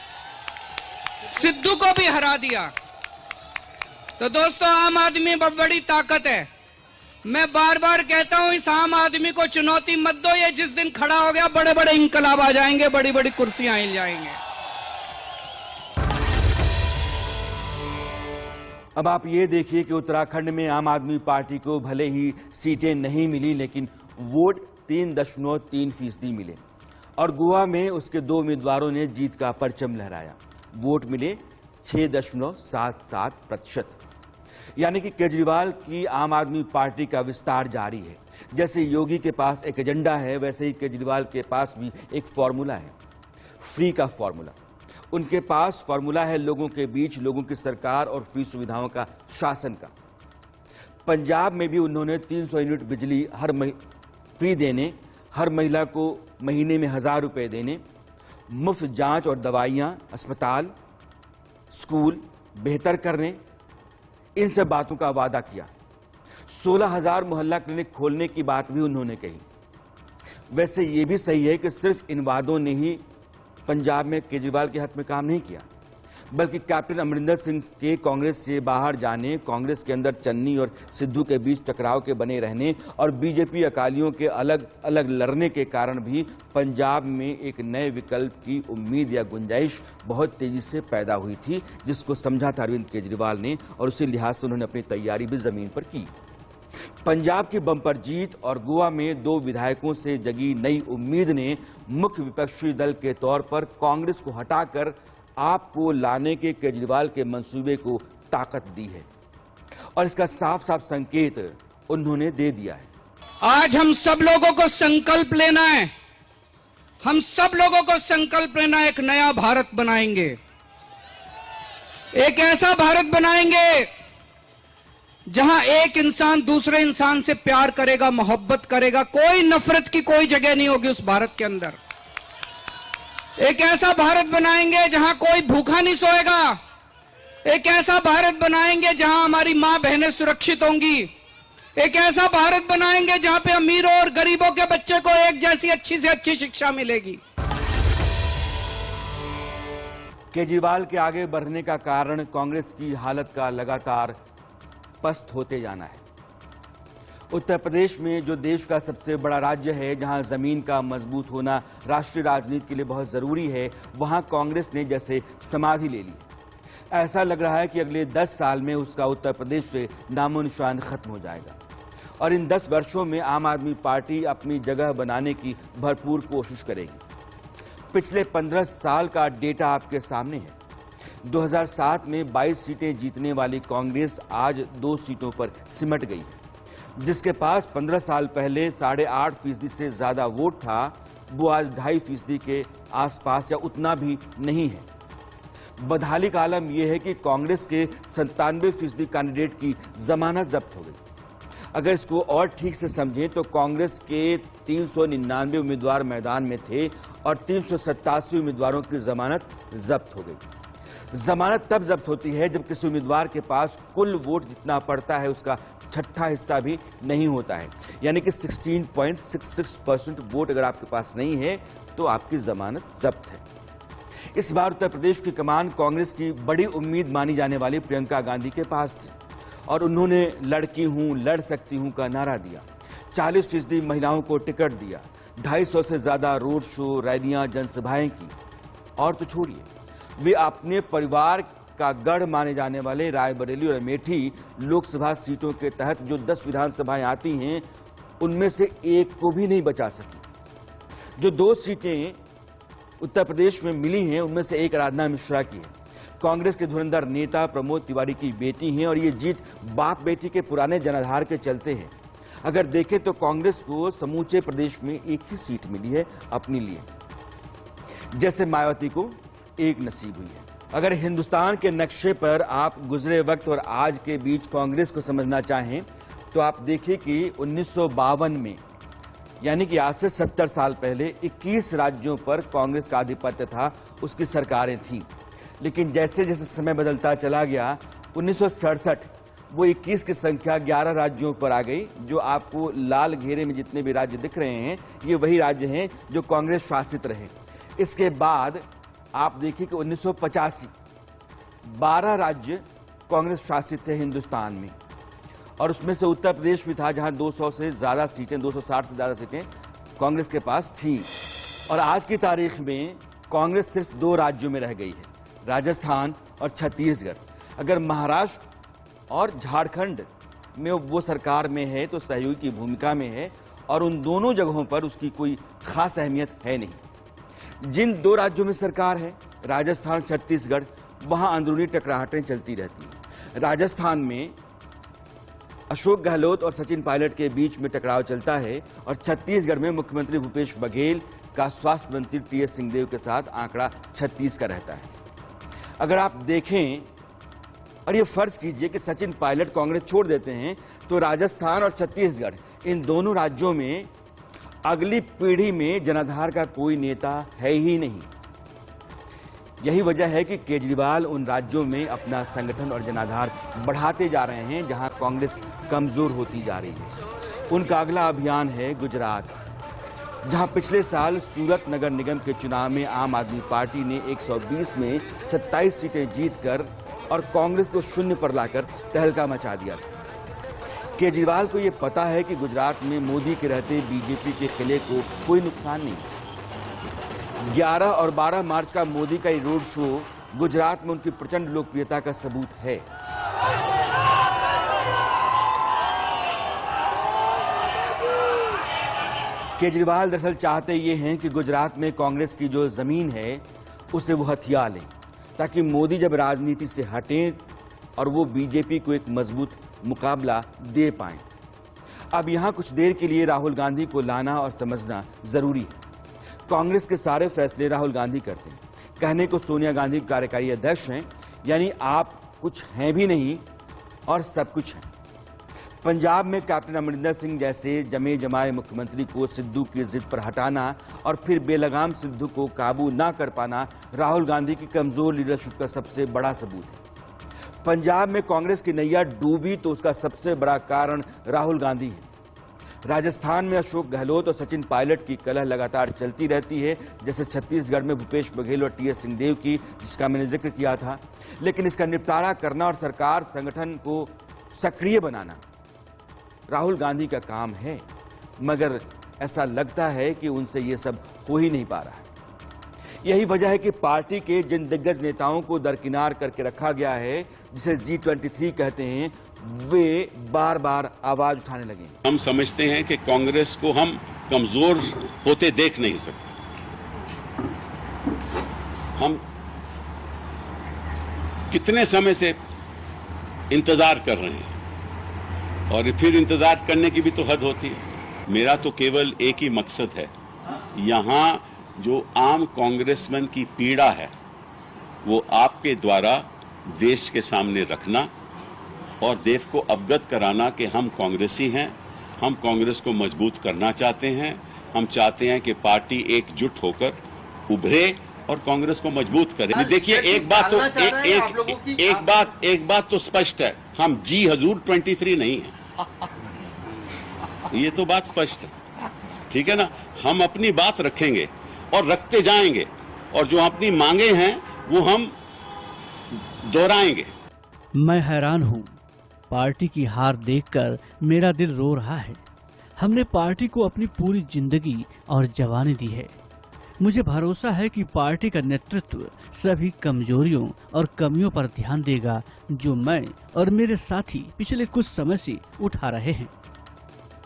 सिद्धू को भी हरा दिया। तो दोस्तों, आम आदमी में बड़ी ताकत है। मैं बार बार कहता हूं, इस आम आदमी को चुनौती मत दो। ये जिस दिन खड़ा हो गया, बड़े बड़े इंकलाब आ जाएंगे, बड़ी बड़ी कुर्सियां हिल जाएंगे। अब आप ये देखिए कि उत्तराखंड में आम आदमी पार्टी को भले ही सीटें नहीं मिली, लेकिन वोट 3.3% मिले और गोवा में उसके 2 उम्मीदवारों ने जीत का परचम लहराया। वोट मिले 6.77%। यानी कि केजरीवाल की आम आदमी पार्टी का विस्तार जारी है। जैसे योगी के पास एक एजेंडा है, वैसे ही केजरीवाल के पास भी एक फॉर्मूला है, फ्री का फॉर्मूला। उनके पास फॉर्मूला है लोगों के बीच, लोगों की सरकार और फ्री सुविधाओं का शासन का। पंजाब में भी उन्होंने 300 यूनिट बिजली फ्री देने, हर महिला को महीने में 1000 रुपए देने, मुफ्त जांच और दवाइयां, अस्पताल, स्कूल बेहतर करने, इन सब बातों का वादा किया। 16,000 मोहल्ला क्लिनिक खोलने की बात भी उन्होंने कही। वैसे ये भी सही है कि सिर्फ इन वादों ने ही पंजाब में केजरीवाल के हक में काम नहीं किया, बल्कि कैप्टन अमरिंदर सिंह के कांग्रेस से बाहर जाने, कांग्रेस के अंदर चन्नी और सिद्धू के बीच टकराव के बने रहने और बीजेपी अकालियों के अलग अलग लड़ने के कारण भी पंजाब में एक नए विकल्प की उम्मीद या गुंजाइश बहुत तेजी से पैदा हुई थी, जिसको समझा था अरविंद केजरीवाल ने और उसी लिहाज से उन्होंने अपनी तैयारी भी जमीन पर की। पंजाब की बंपर जीत और गोवा में 2 विधायकों से जगी नई उम्मीद ने मुख्य विपक्षी दल के तौर पर कांग्रेस को हटाकर आपको लाने के केजरीवाल के मंसूबे को ताकत दी है और इसका साफ साफ संकेत उन्होंने दे दिया है। आज हम सब लोगों को संकल्प लेना है, हम सब लोगों को संकल्प लेना है, एक नया भारत बनाएंगे। एक ऐसा भारत बनाएंगे जहां एक इंसान दूसरे इंसान से प्यार करेगा, मोहब्बत करेगा, कोई नफरत की कोई जगह नहीं होगी उस भारत के अंदर। एक ऐसा भारत बनाएंगे जहां कोई भूखा नहीं सोएगा। एक ऐसा भारत बनाएंगे जहां हमारी मां बहनें सुरक्षित होंगी। एक ऐसा भारत बनाएंगे जहां पे अमीरों और गरीबों के बच्चे को एक जैसी अच्छी से अच्छी शिक्षा मिलेगी। केजरीवाल के आगे बढ़ने का कारण कांग्रेस की हालत का लगातार पस्त होते जाना है। उत्तर प्रदेश में, जो देश का सबसे बड़ा राज्य है, जहां जमीन का मजबूत होना राष्ट्रीय राजनीति के लिए बहुत जरूरी है, वहां कांग्रेस ने जैसे समाधि ले ली। ऐसा लग रहा है कि अगले 10 साल में उसका उत्तर प्रदेश से नामो निशान खत्म हो जाएगा और इन 10 वर्षों में आम आदमी पार्टी अपनी जगह बनाने की भरपूर कोशिश करेगी। पिछले 15 साल का डेटा आपके सामने है। 2007 में 22 सीटें जीतने वाली कांग्रेस आज 2 सीटों पर सिमट गई है। जिसके पास 15 साल पहले 8.5% से ज्यादा वोट था, वो आज 2.5% के आसपास या उतना भी नहीं है। बदहाली का आलम यह है कि कांग्रेस के 97% कैंडिडेट की जमानत जब्त हो गई। अगर इसको और ठीक से समझें तो कांग्रेस के 399 उम्मीदवार मैदान में थे और 387 उम्मीदवारों की जमानत जब्त हो गई। जमानत तब जब्त होती है जब किसी उम्मीदवार के पास कुल वोट जितना पड़ता है उसका छठा हिस्सा भी नहीं होता है, यानी कि 16.66% वोट अगर आपके पास नहीं है तो आपकी जमानत जब्त है। इस बार उत्तर प्रदेश की कमान कांग्रेस की बड़ी उम्मीद मानी जाने वाली प्रियंका गांधी के पास थी और उन्होंने लड़की हूं, लड़ सकती हूं का नारा दिया। 40% महिलाओं को टिकट दिया, 250 से ज्यादा रोड शो, रैलियां, जनसभाएं की। और तो छोड़िए, वे अपने परिवार का गढ़ माने जाने वाले रायबरेली और अमेठी लोकसभा सीटों के तहत जो 10 विधानसभाएं आती हैं, उनमें से एक को भी नहीं बचा सकी। जो 2 सीटें उत्तर प्रदेश में मिली हैं, उनमें से एक आराधना मिश्रा की है। कांग्रेस के धुरंधर नेता प्रमोद तिवारी की बेटी हैं और ये जीत बाप बेटी के पुराने जनाधार के चलते है। अगर देखें तो कांग्रेस को समूचे प्रदेश में एक ही सीट मिली है अपने लिए, जैसे मायावती को एक नसीब हुई है। अगर हिंदुस्तान के नक्शे पर आप गुजरे वक्त और आज के बीच कांग्रेस को समझना चाहें तो आप देखिए कि 1952 में, यानी कि आज से 70 साल पहले 21 राज्यों पर कांग्रेस का आधिपत्य था, उसकी सरकारें थीं। लेकिन जैसे जैसे समय बदलता चला गया, 1967 वो 21 की संख्या 11 राज्यों पर आ गई। जो आपको लाल घेरे में जितने भी राज्य दिख रहे हैं, ये वही राज्य हैं जो कांग्रेस शासित रहे। इसके बाद आप देखिए कि 1985 12 राज्य कांग्रेस शासित थे हिंदुस्तान में, और उसमें से उत्तर प्रदेश भी था जहां 200 से ज्यादा सीटें, 260 से ज्यादा सीटें कांग्रेस के पास थी। और आज की तारीख में कांग्रेस सिर्फ 2 राज्यों में रह गई है, राजस्थान और छत्तीसगढ़। अगर महाराष्ट्र और झारखंड में वो सरकार में है तो सहयोगी की भूमिका में है, और उन दोनों जगहों पर उसकी कोई खास अहमियत है नहीं। जिन 2 राज्यों में सरकार है, राजस्थान, छत्तीसगढ़, वहां अंदरूनी टकराहटें चलती रहती हैं। राजस्थान में अशोक गहलोत और सचिन पायलट के बीच में टकराव चलता है, और छत्तीसगढ़ में मुख्यमंत्री भूपेश बघेल का स्वास्थ्य मंत्री टीएस सिंहदेव के साथ आंकड़ा 36 का रहता है। अगर आप देखें और ये फर्ज कीजिए कि सचिन पायलट कांग्रेस छोड़ देते हैं, तो राजस्थान और छत्तीसगढ़, इन दोनों राज्यों में अगली पीढ़ी में जनाधार का कोई नेता है ही नहीं। यही वजह है कि केजरीवाल उन राज्यों में अपना संगठन और जनाधार बढ़ाते जा रहे हैं जहां कांग्रेस कमजोर होती जा रही है। उनका अगला अभियान है गुजरात, जहां पिछले साल सूरत नगर निगम के चुनाव में आम आदमी पार्टी ने 120 में 27 सीटें जीतकर और कांग्रेस को 0 पर लाकर तहलका मचा दिया था। केजरीवाल को यह पता है कि गुजरात में मोदी के रहते बीजेपी के किले को कोई नुकसान नहीं। 11 और 12 मार्च का मोदी का रोड शो गुजरात में उनकी प्रचंड लोकप्रियता का सबूत है। केजरीवाल दरअसल चाहते ये हैं कि गुजरात में कांग्रेस की जो जमीन है उसे वो हथिया लें, ताकि मोदी जब राजनीति से हटें और वो बीजेपी को एक मजबूत मुकाबला दे पाएं। अब यहां कुछ देर के लिए राहुल गांधी को लाना और समझना जरूरी है। कांग्रेस के सारे फैसले राहुल गांधी करते हैं। कहने को सोनिया गांधी कार्यकारी अध्यक्ष हैं, यानी आप कुछ हैं भी नहीं और सब कुछ हैं। पंजाब में कैप्टन अमरिंदर सिंह जैसे जमे जमाए मुख्यमंत्री को सिद्धू की जिद पर हटाना और फिर बेलगाम सिद्धू को काबू ना कर पाना राहुल गांधी की कमजोर लीडरशिप का सबसे बड़ा सबूत है। पंजाब में कांग्रेस की नैया डूबी तो उसका सबसे बड़ा कारण राहुल गांधी है। राजस्थान में अशोक गहलोत और सचिन पायलट की कलह लगातार चलती रहती है, जैसे छत्तीसगढ़ में भूपेश बघेल और टीएस सिंहदेव की, जिसका मैंने जिक्र किया था। लेकिन इसका निपटारा करना और सरकार संगठन को सक्रिय बनाना राहुल गांधी का काम है, मगर ऐसा लगता है कि उनसे ये सब हो ही नहीं पा रहा है। यही वजह है कि पार्टी के जिन दिग्गज नेताओं को दरकिनार करके रखा गया है, जिसे G23 कहते हैं, वे बार बार आवाज उठाने लगे। हम समझते हैं कि कांग्रेस को हम कमजोर होते देख नहीं सकते। हम कितने समय से इंतजार कर रहे हैं और फिर इंतजार करने की भी तो हद होती है। मेरा तो केवल एक ही मकसद है, यहां जो आम कांग्रेसमैन की पीड़ा है वो आपके द्वारा देश के सामने रखना और देश को अवगत कराना कि हम कांग्रेसी हैं, हम कांग्रेस को मजबूत करना चाहते हैं। हम चाहते हैं कि पार्टी एकजुट होकर उभरे और कांग्रेस को मजबूत करे। देखिए, एक बात तो स्पष्ट है, हम जी हजूर 23 नहीं है। ये तो बात स्पष्ट है, ठीक है ना। हम अपनी बात रखेंगे और रखते जाएंगे और जो अपनी मांगे हैं वो हम दोहराएंगे। मैं हैरान हूँ, पार्टी की हार देखकर मेरा दिल रो रहा है। हमने पार्टी को अपनी पूरी जिंदगी और जवानी दी है। मुझे भरोसा है कि पार्टी का नेतृत्व सभी कमजोरियों और कमियों पर ध्यान देगा जो मैं और मेरे साथी पिछले कुछ समय से उठा रहे हैं।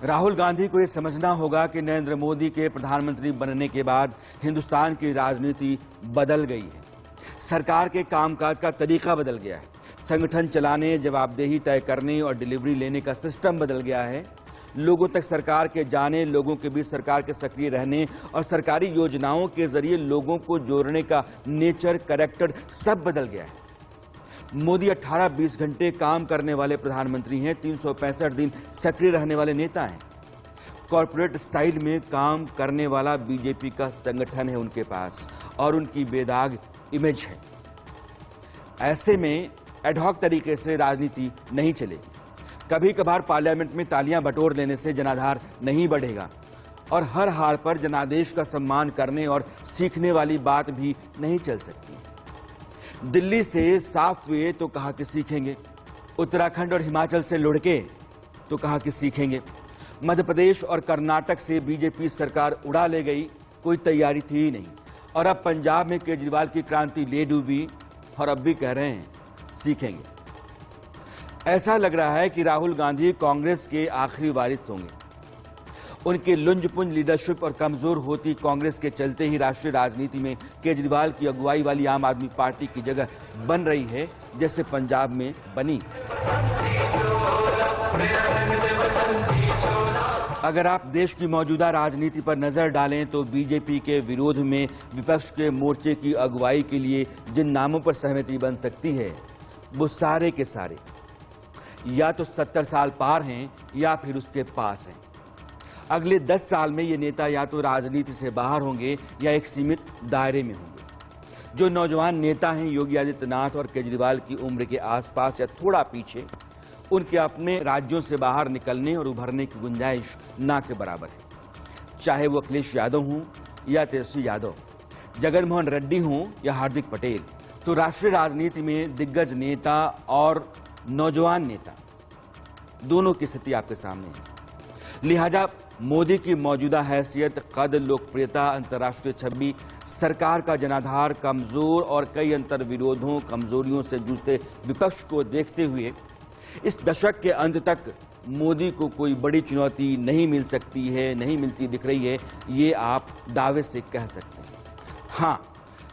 राहुल गांधी को ये समझना होगा कि नरेंद्र मोदी के प्रधानमंत्री बनने के बाद हिंदुस्तान की राजनीति बदल गई है। सरकार के कामकाज का तरीका बदल गया है। संगठन चलाने, जवाबदेही तय करने और डिलीवरी लेने का सिस्टम बदल गया है। लोगों तक सरकार के जाने, लोगों के बीच सरकार के सक्रिय रहने और सरकारी योजनाओं के जरिए लोगों को जोड़ने का नेचर, कैरेक्टर सब बदल गया है। मोदी 18-20 घंटे काम करने वाले प्रधानमंत्री हैं, 365 दिन सक्रिय रहने वाले नेता हैं। कॉर्पोरेट स्टाइल में काम करने वाला बीजेपी का संगठन है उनके पास और उनकी बेदाग इमेज है। ऐसे में एडहॉक तरीके से राजनीति नहीं चलेगी। कभी कभार पार्लियामेंट में तालियां बटोर लेने से जनाधार नहीं बढ़ेगा और हर हार पर जनादेश का सम्मान करने और सीखने वाली बात भी नहीं चल सकती। दिल्ली से साफ हुए तो कहा कि सीखेंगे, उत्तराखंड और हिमाचल से लुढ़के तो कहा कि सीखेंगे, मध्य प्रदेश और कर्नाटक से बीजेपी सरकार उड़ा ले गई, कोई तैयारी थी ही नहीं, और अब पंजाब में केजरीवाल की क्रांति ले डूबी और अब भी कह रहे हैं सीखेंगे। ऐसा लग रहा है कि राहुल गांधी कांग्रेस के आखिरी वारिस होंगे। उनकी लुंजपुंज लीडरशिप और कमजोर होती कांग्रेस के चलते ही राष्ट्रीय राजनीति में केजरीवाल की अगुवाई वाली आम आदमी पार्टी की जगह बन रही है, जैसे पंजाब में बनी। अगर आप देश की मौजूदा राजनीति पर नजर डालें तो बीजेपी के विरोध में विपक्ष के मोर्चे की अगुवाई के लिए जिन नामों पर सहमति बन सकती है वो सारे के सारे या तो 70 साल पार हैं या फिर उसके पास हैं। अगले 10 साल में ये नेता या तो राजनीति से बाहर होंगे या एक सीमित दायरे में होंगे। जो नौजवान नेता हैं योगी आदित्यनाथ और केजरीवाल की उम्र के आसपास या थोड़ा पीछे, उनके अपने राज्यों से बाहर निकलने और उभरने की गुंजाइश ना के बराबर है। चाहे वो अखिलेश यादव हों या तेजस्वी यादव, जगनमोहन रेड्डी हों या हार्दिक पटेल, तो राष्ट्रीय राजनीति में दिग्गज नेता और नौजवान नेता दोनों की स्थिति आपके सामने है। लिहाजा मोदी की मौजूदा हैसियत, कद, लोकप्रियता, अंतर्राष्ट्रीय छवि, सरकार का जनाधार कमजोर और कई अंतर विरोधों, कमजोरियों से जूझते विपक्ष को देखते हुए इस दशक के अंत तक मोदी को कोई बड़ी चुनौती नहीं मिल सकती है, नहीं मिलती दिख रही है, ये आप दावे से कह सकते हैं। हाँ,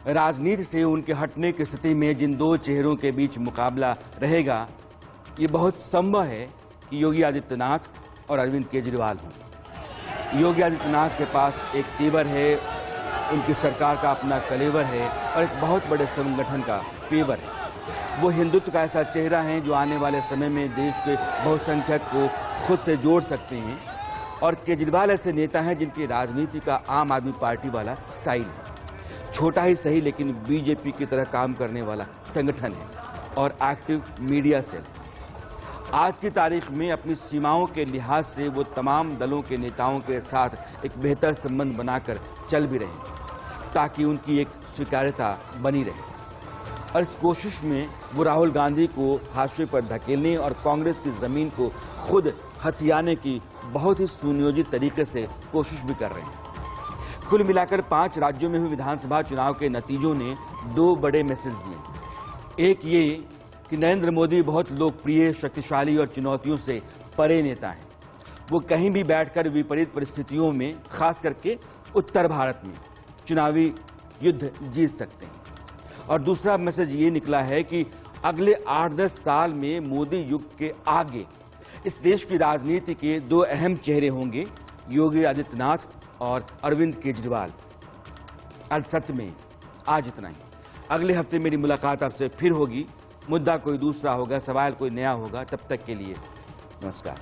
राजनीति से उनके हटने की स्थिति में जिन दो चेहरों के बीच मुकाबला रहेगा, ये बहुत संभव है कि योगी आदित्यनाथ और अरविंद केजरीवाल हों। योगी आदित्यनाथ के पास एक तेवर है, उनकी सरकार का अपना कलेवर है और एक बहुत बड़े संगठन का फेवर है। वो हिंदुत्व का ऐसा चेहरा है जो आने वाले समय में देश के बहुसंख्यक को खुद से जोड़ सकते हैं, और केजरीवाल ऐसे नेता हैं जिनकी राजनीति का आम आदमी पार्टी वाला स्टाइल है। छोटा ही सही लेकिन बीजेपी की तरह काम करने वाला संगठन है और एक्टिव मीडिया सेल है। आज की तारीख में अपनी सीमाओं के लिहाज से वो तमाम दलों के नेताओं के साथ एक बेहतर संबंध बनाकर चल भी रहे हैं ताकि उनकी एक स्वीकार्यता बनी रहे, और इस कोशिश में वो राहुल गांधी को हाशिए पर धकेलने और कांग्रेस की जमीन को खुद हथियाने की बहुत ही सुनियोजित तरीके से कोशिश भी कर रहे हैं। कुल मिलाकर 5 राज्यों में हुए विधानसभा चुनाव के नतीजों ने 2 बड़े मैसेज दिए। एक ये कि नरेंद्र मोदी बहुत लोकप्रिय, शक्तिशाली और चुनौतियों से परे नेता हैं। वो कहीं भी बैठकर विपरीत परिस्थितियों में, खास करके उत्तर भारत में, चुनावी युद्ध जीत सकते हैं। और दूसरा मैसेज ये निकला है कि अगले 8-10 साल में मोदी युग के आगे इस देश की राजनीति के 2 अहम चेहरे होंगे, योगी आदित्यनाथ और अरविंद केजरीवाल। सत्य में आज इतना ही। अगले हफ्ते मेरी मुलाकात आपसे फिर होगी। मुद्दा कोई दूसरा होगा, सवाल कोई नया होगा। तब तक के लिए नमस्कार।